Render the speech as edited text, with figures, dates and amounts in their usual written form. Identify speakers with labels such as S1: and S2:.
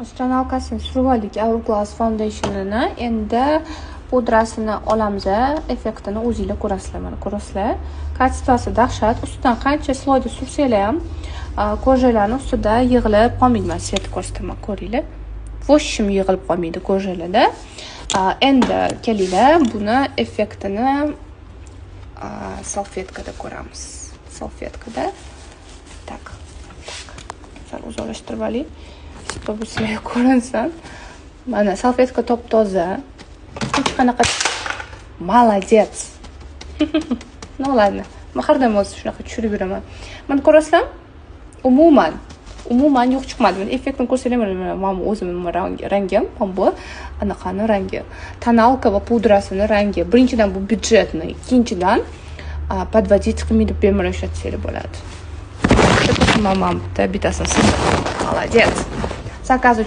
S1: Tonalkasini surib oldik Hourglass foundationini. Endi pudrasini olamiz. Effektini o'zingizlar ko'rasizlar. Mana ko'rasizlar. Kачествоsi dahshat. Ustidan qancha sloyda sursanglar ham ko'rjalarning ustida yig'ilib qolmaydi. Mana svet ko'rsataman, ko'ringlar. Voshim yig'ilib qolmaydi ko'rjalarda. Endi kelinglar, buni effektini salfetkada ko'ramiz. Salfetkada. Tak. Sal uzoqlashtirib oling. Bu sizlarga ko'rinsin. Mana salfetka top-toza. Hech qanaqa молодец. No ladno. Men har doim o'zi shunaqa tushirib yuraman. Mana ko'rasizlar? Umuman yo'q chiqmadi. Men effektni ko'rsataman. Mana o'zimning rangim, bu anaqani rangi. Tonalka va pudrasini rangi. Birinchidan bu byudjetni, ikkinchidan подводить qilmaydi, bemalol ishlatsanglar bo'ladi. Mana bitta bittasini. Молодец. Zakaz